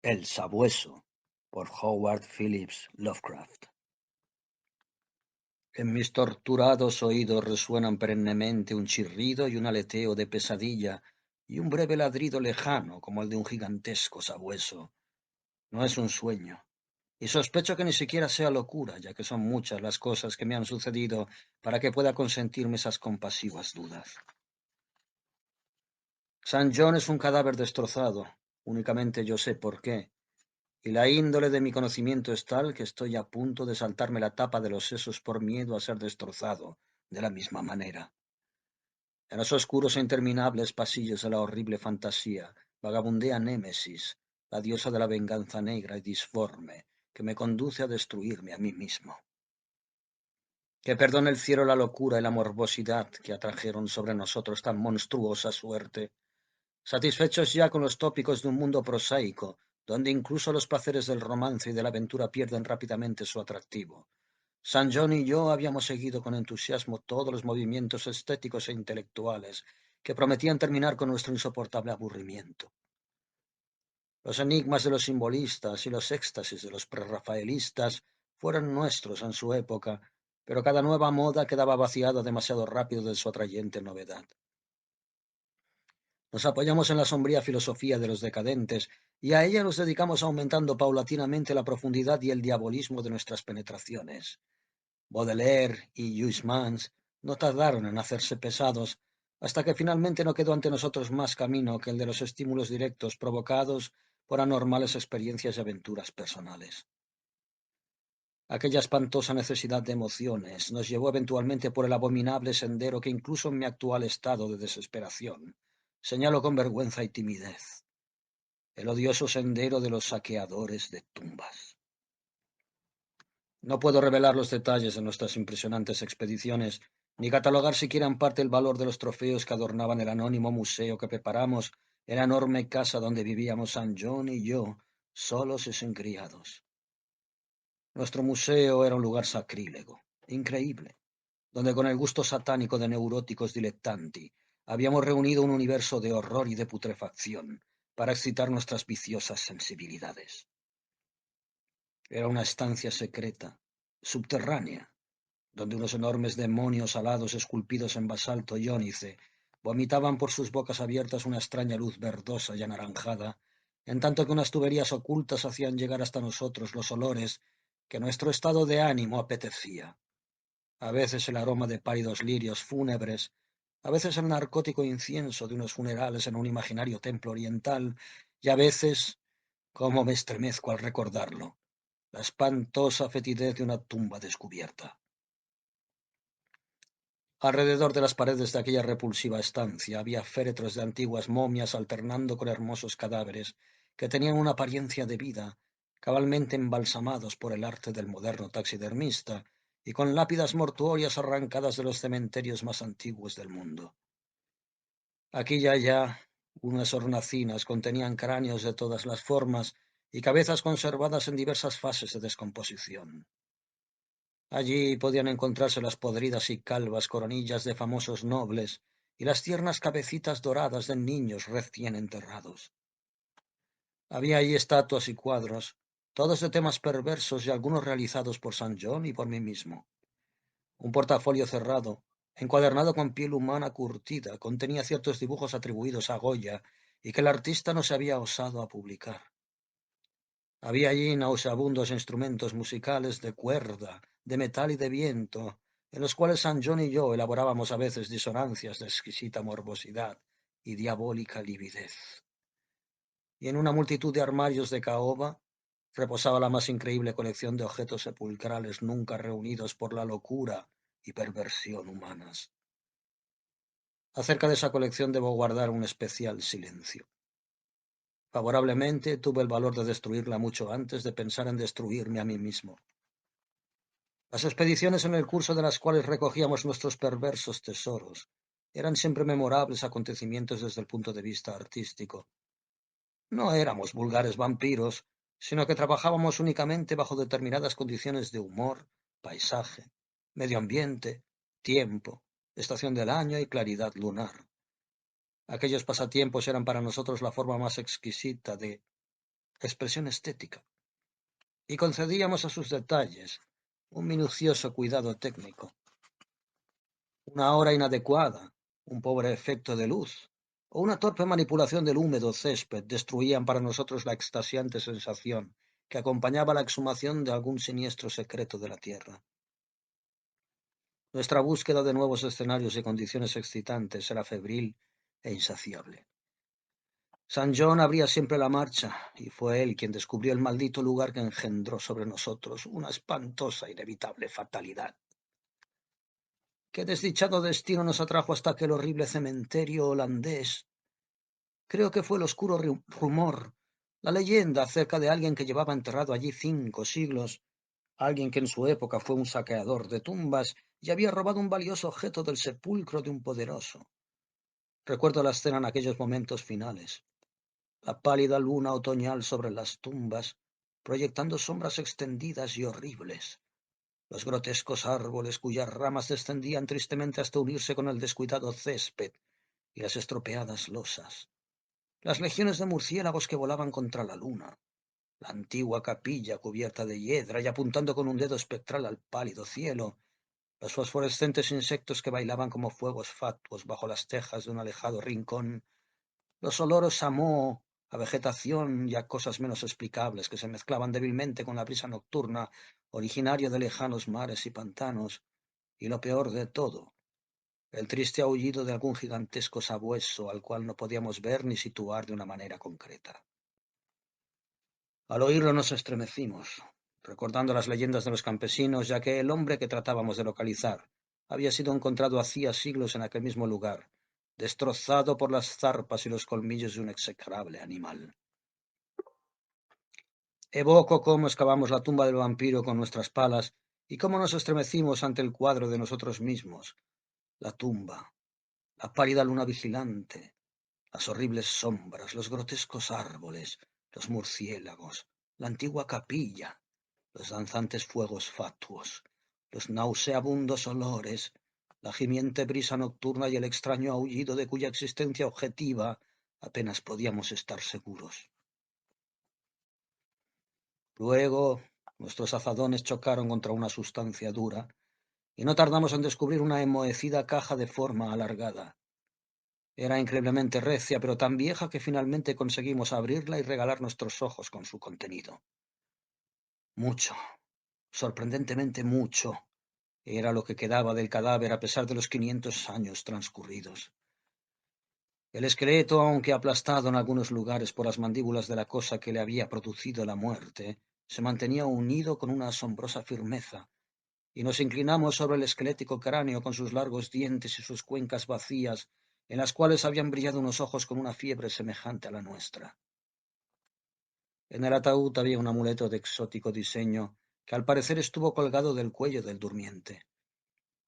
El sabueso, por Howard Phillips Lovecraft. En mis torturados oídos resuenan perennemente un chirrido y un aleteo de pesadilla y un breve ladrido lejano como el de un gigantesco sabueso. No es un sueño, y sospecho que ni siquiera sea locura, ya que son muchas las cosas que me han sucedido para que pueda consentirme esas compasivas dudas. San John es un cadáver destrozado, únicamente yo sé por qué. Y la índole de mi conocimiento es tal que estoy a punto de saltarme la tapa de los sesos por miedo a ser destrozado de la misma manera. En los oscuros e interminables pasillos de la horrible fantasía vagabundea Némesis, la diosa de la venganza negra y disforme, que me conduce a destruirme a mí mismo. Que perdone el cielo la locura y la morbosidad que atrajeron sobre nosotros tan monstruosa suerte. Satisfechos ya con los tópicos de un mundo prosaico, donde incluso los placeres del romance y de la aventura pierden rápidamente su atractivo. San John y yo habíamos seguido con entusiasmo todos los movimientos estéticos e intelectuales que prometían terminar con nuestro insoportable aburrimiento. Los enigmas de los simbolistas y los éxtasis de los prerrafaelistas fueron nuestros en su época, pero cada nueva moda quedaba vaciada demasiado rápido de su atrayente novedad. Nos apoyamos en la sombría filosofía de los decadentes, y a ella nos dedicamos aumentando paulatinamente la profundidad y el diabolismo de nuestras penetraciones. Baudelaire y Huysmans no tardaron en hacerse pesados, hasta que finalmente no quedó ante nosotros más camino que el de los estímulos directos provocados por anormales experiencias y aventuras personales. Aquella espantosa necesidad de emociones nos llevó eventualmente por el abominable sendero que incluso en mi actual estado de desesperación señalo con vergüenza y timidez, el odioso sendero de los saqueadores de tumbas. No puedo revelar los detalles de nuestras impresionantes expediciones, ni catalogar siquiera en parte el valor de los trofeos que adornaban el anónimo museo que preparamos en la enorme casa donde vivíamos San John y yo, solos y sin criados. Nuestro museo era un lugar sacrílego, increíble, donde con el gusto satánico de neuróticos dilettanti habíamos reunido un universo de horror y de putrefacción para excitar nuestras viciosas sensibilidades. Era una estancia secreta, subterránea, donde unos enormes demonios alados esculpidos en basalto jónice vomitaban por sus bocas abiertas una extraña luz verdosa y anaranjada, en tanto que unas tuberías ocultas hacían llegar hasta nosotros los olores que nuestro estado de ánimo apetecía. A veces el aroma de pálidos lirios fúnebres, a veces el narcótico incienso de unos funerales en un imaginario templo oriental, y a veces, cómo me estremezco al recordarlo, la espantosa fetidez de una tumba descubierta. Alrededor de las paredes de aquella repulsiva estancia había féretros de antiguas momias alternando con hermosos cadáveres que tenían una apariencia de vida, cabalmente embalsamados por el arte del moderno taxidermista y con lápidas mortuorias arrancadas de los cementerios más antiguos del mundo. Aquí y allá, unas hornacinas contenían cráneos de todas las formas y cabezas conservadas en diversas fases de descomposición. Allí podían encontrarse las podridas y calvas coronillas de famosos nobles y las tiernas cabecitas doradas de niños recién enterrados. Había allí estatuas y cuadros, todos de temas perversos y algunos realizados por San John y por mí mismo. Un portafolio cerrado, encuadernado con piel humana curtida, contenía ciertos dibujos atribuidos a Goya y que el artista no se había osado a publicar. Había allí nauseabundos instrumentos musicales de cuerda, de metal y de viento, en los cuales San John y yo elaborábamos a veces disonancias de exquisita morbosidad y diabólica lividez. Y en una multitud de armarios de caoba reposaba la más increíble colección de objetos sepulcrales nunca reunidos por la locura y perversión humanas. Acerca de esa colección debo guardar un especial silencio. Favorablemente, tuve el valor de destruirla mucho antes de pensar en destruirme a mí mismo. Las expediciones en el curso de las cuales recogíamos nuestros perversos tesoros eran siempre memorables acontecimientos desde el punto de vista artístico. No éramos vulgares vampiros, sino que trabajábamos únicamente bajo determinadas condiciones de humor, paisaje, medio ambiente, tiempo, estación del año y claridad lunar. Aquellos pasatiempos eran para nosotros la forma más exquisita de expresión estética, y concedíamos a sus detalles un minucioso cuidado técnico. Una hora inadecuada, un pobre efecto de luz, o una torpe manipulación del húmedo césped destruían para nosotros la extasiante sensación que acompañaba la exhumación de algún siniestro secreto de la tierra. Nuestra búsqueda de nuevos escenarios y condiciones excitantes era febril e insaciable. San John abría siempre la marcha, y fue él quien descubrió el maldito lugar que engendró sobre nosotros una espantosa, inevitable fatalidad. ¿Qué desdichado destino nos atrajo hasta aquel horrible cementerio holandés? Creo que fue el oscuro rumor, la leyenda acerca de alguien que llevaba enterrado allí 5 siglos, alguien que en su época fue un saqueador de tumbas y había robado un valioso objeto del sepulcro de un poderoso. Recuerdo la escena en aquellos momentos finales, la pálida luna otoñal sobre las tumbas, proyectando sombras extendidas y horribles, los grotescos árboles cuyas ramas descendían tristemente hasta unirse con el descuidado césped y las estropeadas losas, las legiones de murciélagos que volaban contra la luna, la antigua capilla cubierta de hiedra y apuntando con un dedo espectral al pálido cielo, los fosforescentes insectos que bailaban como fuegos fatuos bajo las tejas de un alejado rincón, los olores a moho, a vegetación y a cosas menos explicables que se mezclaban débilmente con la brisa nocturna originaria de lejanos mares y pantanos, y lo peor de todo, el triste aullido de algún gigantesco sabueso al cual no podíamos ver ni situar de una manera concreta. Al oírlo nos estremecimos, recordando las leyendas de los campesinos, ya que el hombre que tratábamos de localizar había sido encontrado hacía siglos en aquel mismo lugar, destrozado por las zarpas y los colmillos de un execrable animal. Evoco cómo excavamos la tumba del vampiro con nuestras palas y cómo nos estremecimos ante el cuadro de nosotros mismos, la tumba, la pálida luna vigilante, las horribles sombras, los grotescos árboles, los murciélagos, la antigua capilla, los danzantes fuegos fatuos, los nauseabundos olores, la gimiente brisa nocturna y el extraño aullido de cuya existencia objetiva apenas podíamos estar seguros. Luego, nuestros azadones chocaron contra una sustancia dura, y no tardamos en descubrir una enmohecida caja de forma alargada. Era increíblemente recia, pero tan vieja que finalmente conseguimos abrirla y regalar nuestros ojos con su contenido. Mucho, sorprendentemente mucho, era lo que quedaba del cadáver a pesar de los 500 años transcurridos. El esqueleto, aunque aplastado en algunos lugares por las mandíbulas de la cosa que le había producido la muerte, se mantenía unido con una asombrosa firmeza, y nos inclinamos sobre el esquelético cráneo con sus largos dientes y sus cuencas vacías, en las cuales habían brillado unos ojos con una fiebre semejante a la nuestra. En el ataúd había un amuleto de exótico diseño que al parecer estuvo colgado del cuello del durmiente.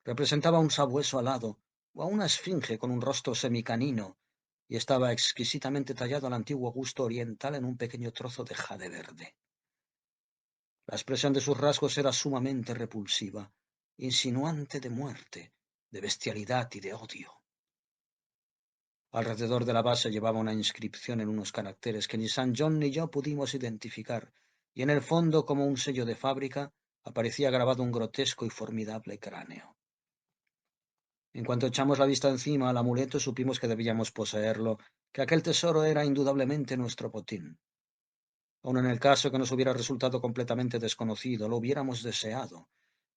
Representaba a un sabueso alado o a una esfinge con un rostro semicanino y estaba exquisitamente tallado al antiguo gusto oriental en un pequeño trozo de jade verde. La expresión de sus rasgos era sumamente repulsiva, insinuante de muerte, de bestialidad y de odio. Alrededor de la base llevaba una inscripción en unos caracteres que ni San John ni yo pudimos identificar, y en el fondo, como un sello de fábrica, aparecía grabado un grotesco y formidable cráneo. En cuanto echamos la vista encima al amuleto, supimos que debíamos poseerlo, que aquel tesoro era indudablemente nuestro botín. Aun en el caso que nos hubiera resultado completamente desconocido, lo hubiéramos deseado,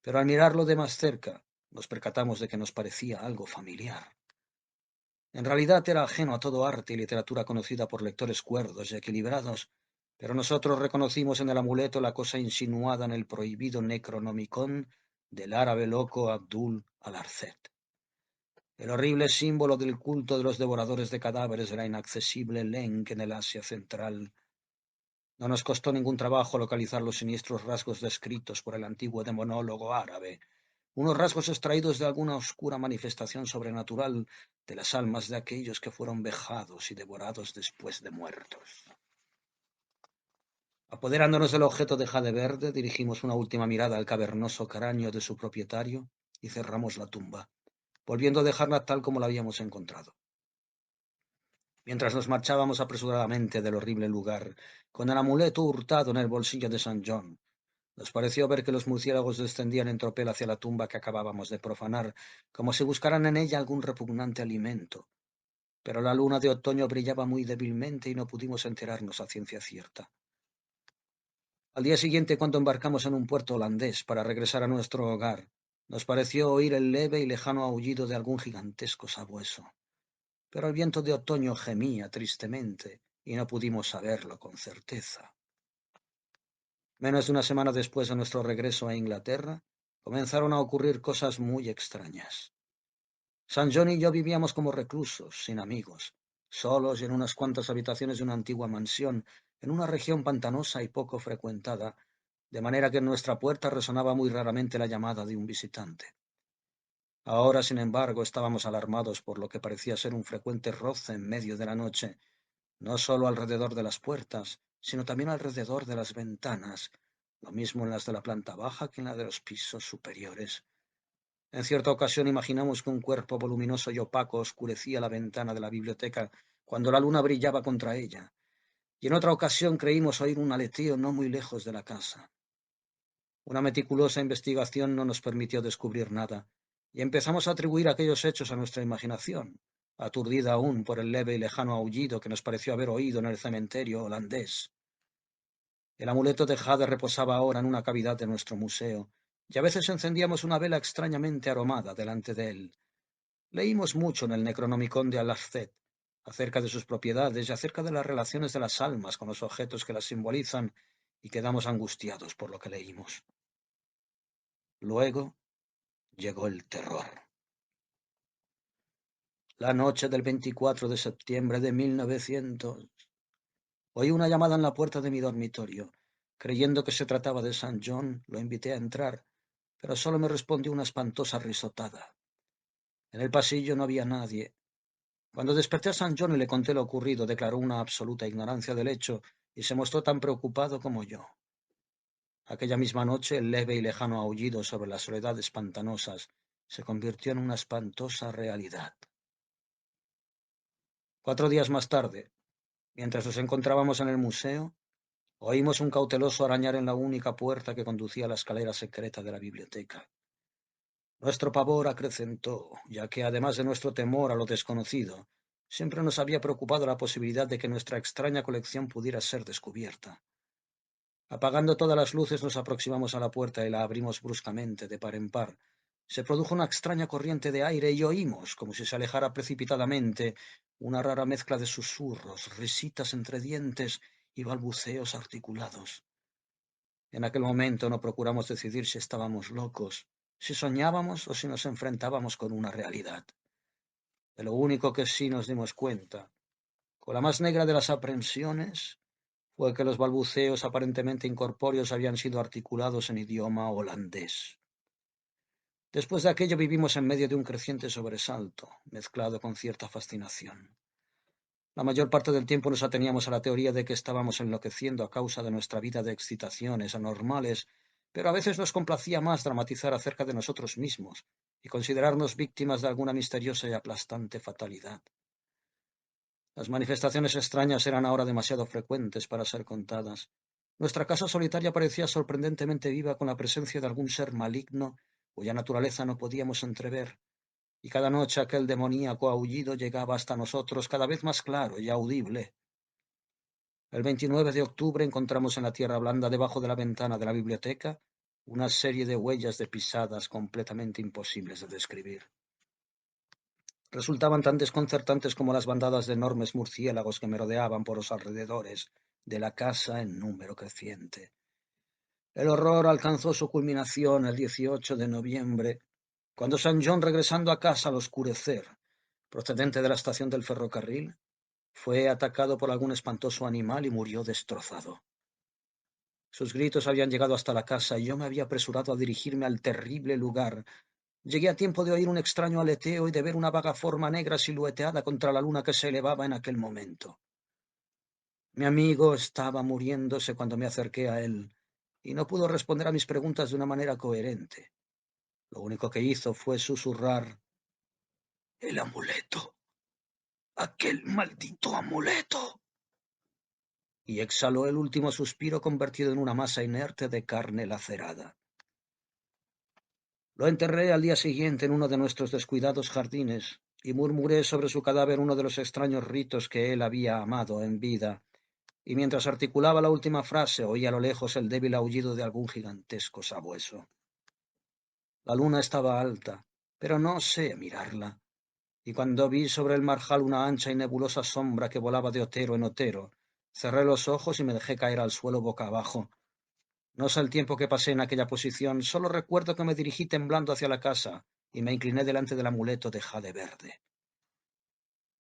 pero al mirarlo de más cerca, nos percatamos de que nos parecía algo familiar. En realidad era ajeno a todo arte y literatura conocida por lectores cuerdos y equilibrados, pero nosotros reconocimos en el amuleto la cosa insinuada en el prohibido Necronomicon del árabe loco Abdul al-Arzet. El horrible símbolo del culto de los devoradores de cadáveres de la inaccesible Lenk en el Asia Central. No nos costó ningún trabajo localizar los siniestros rasgos descritos por el antiguo demonólogo árabe, unos rasgos extraídos de alguna oscura manifestación sobrenatural de las almas de aquellos que fueron vejados y devorados después de muertos. Apoderándonos del objeto de jade verde, dirigimos una última mirada al cavernoso cráneo de su propietario y cerramos la tumba, volviendo a dejarla tal como la habíamos encontrado. Mientras nos marchábamos apresuradamente del horrible lugar, con el amuleto hurtado en el bolsillo de San John, nos pareció ver que los murciélagos descendían en tropel hacia la tumba que acabábamos de profanar, como si buscaran en ella algún repugnante alimento. Pero la luna de otoño brillaba muy débilmente y no pudimos enterarnos a ciencia cierta. Al día siguiente, cuando embarcamos en un puerto holandés para regresar a nuestro hogar, nos pareció oír el leve y lejano aullido de algún gigantesco sabueso. Pero el viento de otoño gemía tristemente y no pudimos saberlo con certeza. Menos de una semana después de nuestro regreso a Inglaterra, comenzaron a ocurrir cosas muy extrañas. San John y yo vivíamos como reclusos, sin amigos, solos y en unas cuantas habitaciones de una antigua mansión, en una región pantanosa y poco frecuentada, de manera que en nuestra puerta resonaba muy raramente la llamada de un visitante. Ahora, sin embargo, estábamos alarmados por lo que parecía ser un frecuente roce en medio de la noche, no solo alrededor de las puertas, sino también alrededor de las ventanas, lo mismo en las de la planta baja que en la de los pisos superiores. En cierta ocasión imaginamos que un cuerpo voluminoso y opaco oscurecía la ventana de la biblioteca cuando la luna brillaba contra ella, y en otra ocasión creímos oír un aleteo no muy lejos de la casa. Una meticulosa investigación no nos permitió descubrir nada, y empezamos a atribuir aquellos hechos a nuestra imaginación, aturdida aún por el leve y lejano aullido que nos pareció haber oído en el cementerio holandés. El amuleto de jade reposaba ahora en una cavidad de nuestro museo, y a veces encendíamos una vela extrañamente aromada delante de él. Leímos mucho en el Necronomicon de Al-Aztec, acerca de sus propiedades y acerca de las relaciones de las almas con los objetos que las simbolizan, y quedamos angustiados por lo que leímos. Luego llegó el terror. La noche del 24 de septiembre de 1900, oí una llamada en la puerta de mi dormitorio. Creyendo que se trataba de San John, lo invité a entrar, pero solo me respondió una espantosa risotada. En el pasillo no había nadie. Cuando desperté a San John y le conté lo ocurrido, declaró una absoluta ignorancia del hecho y se mostró tan preocupado como yo. Aquella misma noche, el leve y lejano aullido sobre las soledades pantanosas se convirtió en una espantosa realidad. 4 días más tarde, mientras nos encontrábamos en el museo, oímos un cauteloso arañar en la única puerta que conducía a la escalera secreta de la biblioteca. Nuestro pavor acrecentó, ya que, además de nuestro temor a lo desconocido, siempre nos había preocupado la posibilidad de que nuestra extraña colección pudiera ser descubierta. Apagando todas las luces, nos aproximamos a la puerta y la abrimos bruscamente, de par en par. Se produjo una extraña corriente de aire y oímos, como si se alejara precipitadamente, una rara mezcla de susurros, risitas entre dientes y balbuceos articulados. En aquel momento no procuramos decidir si estábamos locos, si soñábamos o si nos enfrentábamos con una realidad. De lo único que sí nos dimos cuenta, con la más negra de las aprensiones, fue que los balbuceos aparentemente incorpóreos habían sido articulados en idioma holandés. Después de aquello vivimos en medio de un creciente sobresalto, mezclado con cierta fascinación. La mayor parte del tiempo nos ateníamos a la teoría de que estábamos enloqueciendo a causa de nuestra vida de excitaciones anormales, pero a veces nos complacía más dramatizar acerca de nosotros mismos y considerarnos víctimas de alguna misteriosa y aplastante fatalidad. Las manifestaciones extrañas eran ahora demasiado frecuentes para ser contadas. Nuestra casa solitaria parecía sorprendentemente viva con la presencia de algún ser maligno cuya naturaleza no podíamos entrever, y cada noche aquel demoníaco aullido llegaba hasta nosotros cada vez más claro y audible. El 29 de octubre encontramos en la tierra blanda debajo de la ventana de la biblioteca una serie de huellas de pisadas completamente imposibles de describir. Resultaban tan desconcertantes como las bandadas de enormes murciélagos que merodeaban por los alrededores de la casa en número creciente. El horror alcanzó su culminación el 18 de noviembre, cuando San John, regresando a casa al oscurecer, procedente de la estación del ferrocarril, fue atacado por algún espantoso animal y murió destrozado. Sus gritos habían llegado hasta la casa y yo me había apresurado a dirigirme al terrible lugar. Llegué a tiempo de oír un extraño aleteo y de ver una vaga forma negra silueteada contra la luna que se elevaba en aquel momento. Mi amigo estaba muriéndose cuando me acerqué a él, y no pudo responder a mis preguntas de una manera coherente. Lo único que hizo fue susurrar: «El amuleto aquel maldito amuleto. Y exhaló el último suspiro convertido en una masa inerte de carne lacerada. Lo enterré al día siguiente en uno de nuestros descuidados jardines y murmuré sobre su cadáver uno de los extraños ritos que él había amado en vida, y mientras articulaba la última frase oí a lo lejos el débil aullido de algún gigantesco sabueso. La luna estaba alta, pero no osé mirarla, y cuando vi sobre el marjal una ancha y nebulosa sombra que volaba de otero en otero, cerré los ojos y me dejé caer al suelo boca abajo. No sé el tiempo que pasé en aquella posición, solo recuerdo que me dirigí temblando hacia la casa y me incliné delante del amuleto de jade verde.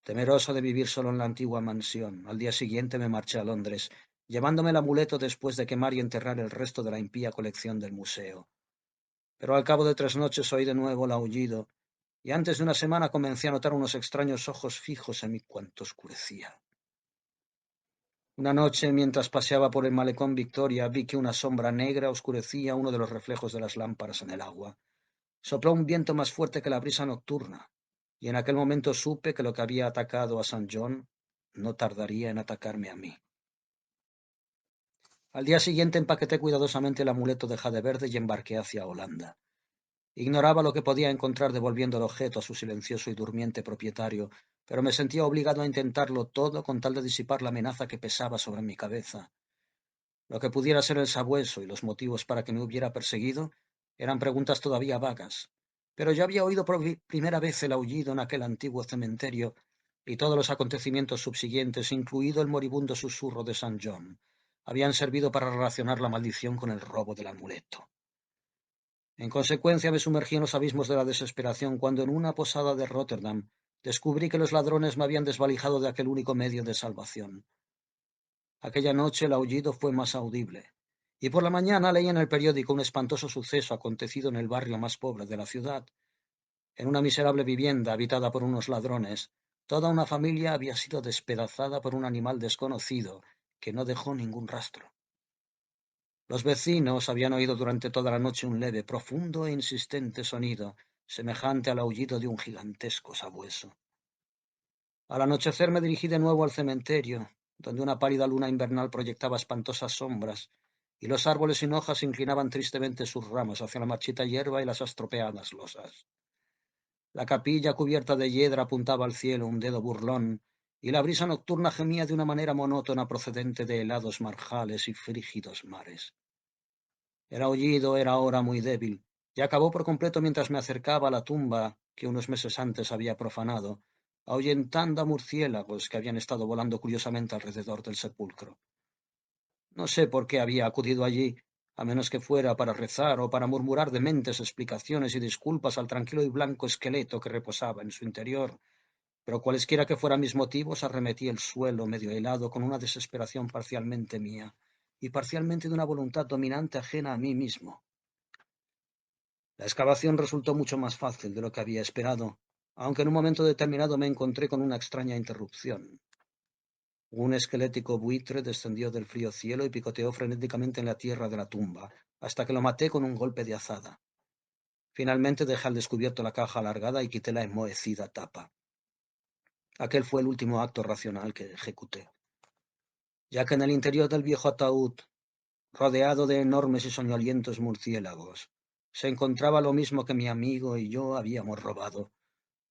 Temeroso de vivir solo en la antigua mansión, al día siguiente me marché a Londres, llevándome el amuleto después de quemar y enterrar el resto de la impía colección del museo. Pero al cabo de 3 noches oí de nuevo el aullido, y antes de una semana comencé a notar unos extraños ojos fijos en mí cuanto oscurecía. Una noche, mientras paseaba por el malecón Victoria, vi que una sombra negra oscurecía uno de los reflejos de las lámparas en el agua. Sopló un viento más fuerte que la brisa nocturna, y en aquel momento supe que lo que había atacado a St. John no tardaría en atacarme a mí. Al día siguiente empaqueté cuidadosamente el amuleto de jade verde y embarqué hacia Holanda. Ignoraba lo que podía encontrar devolviendo el objeto a su silencioso y durmiente propietario, pero me sentía obligado a intentarlo todo con tal de disipar la amenaza que pesaba sobre mi cabeza. Lo que pudiera ser el sabueso y los motivos para que me hubiera perseguido eran preguntas todavía vagas, pero yo había oído por primera vez el aullido en aquel antiguo cementerio y todos los acontecimientos subsiguientes, incluido el moribundo susurro de San John, habían servido para relacionar la maldición con el robo del amuleto. En consecuencia, me sumergí en los abismos de la desesperación cuando en una posada de Rotterdam descubrí que los ladrones me habían desvalijado de aquel único medio de salvación. Aquella noche el aullido fue más audible, y por la mañana leí en el periódico un espantoso suceso acontecido en el barrio más pobre de la ciudad. En una miserable vivienda habitada por unos ladrones, toda una familia había sido despedazada por un animal desconocido que no dejó ningún rastro. Los vecinos habían oído durante toda la noche un leve, profundo e insistente sonido, semejante al aullido de un gigantesco sabueso. Al anochecer me dirigí de nuevo al cementerio, donde una pálida luna invernal proyectaba espantosas sombras, y los árboles sin hojas inclinaban tristemente sus ramas hacia la marchita hierba y las estropeadas losas. La capilla cubierta de hiedra apuntaba al cielo un dedo burlón, y la brisa nocturna gemía de una manera monótona procedente de helados marjales y frígidos mares. El aullido era ahora muy débil, y acabó por completo mientras me acercaba a la tumba que unos meses antes había profanado, ahuyentando a murciélagos que habían estado volando curiosamente alrededor del sepulcro. No sé por qué había acudido allí, a menos que fuera para rezar o para murmurar dementes explicaciones y disculpas al tranquilo y blanco esqueleto que reposaba en su interior, pero cualesquiera que fueran mis motivos, arremetí el suelo medio helado con una desesperación parcialmente mía y parcialmente de una voluntad dominante ajena a mí mismo. La excavación resultó mucho más fácil de lo que había esperado, aunque en un momento determinado me encontré con una extraña interrupción. Un esquelético buitre descendió del frío cielo y picoteó frenéticamente en la tierra de la tumba, hasta que lo maté con un golpe de azada. Finalmente dejé al descubierto la caja alargada y quité la enmohecida tapa. Aquel fue el último acto racional que ejecuté, ya que en el interior del viejo ataúd, rodeado de enormes y soñolientos murciélagos, se encontraba lo mismo que mi amigo y yo habíamos robado,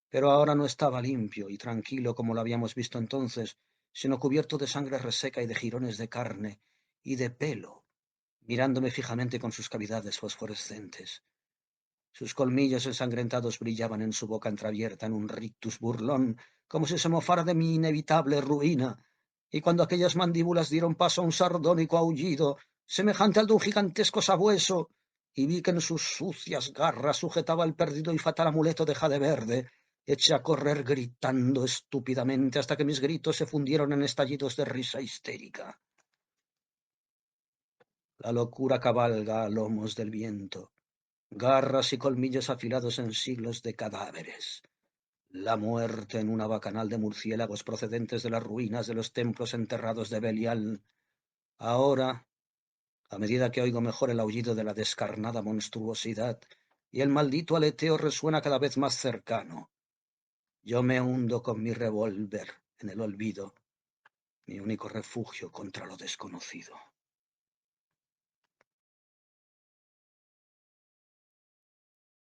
pero ahora no estaba limpio y tranquilo como lo habíamos visto entonces, sino cubierto de sangre reseca y de jirones de carne y de pelo, mirándome fijamente con sus cavidades fosforescentes. Sus colmillos ensangrentados brillaban en su boca entreabierta en un rictus burlón, como si se mofara de mi inevitable ruina, y cuando aquellas mandíbulas dieron paso a un sardónico aullido, semejante al de un gigantesco sabueso, y vi que en sus sucias garras sujetaba el perdido y fatal amuleto de jade verde, eché a correr gritando estúpidamente hasta que mis gritos se fundieron en estallidos de risa histérica. La locura cabalga a lomos del viento, garras y colmillos afilados en siglos de cadáveres. La muerte en una bacanal de murciélagos procedentes de las ruinas de los templos enterrados de Belial. Ahora, a medida que oigo mejor el aullido de la descarnada monstruosidad, y el maldito aleteo resuena cada vez más cercano, yo me hundo con mi revólver en el olvido, mi único refugio contra lo desconocido.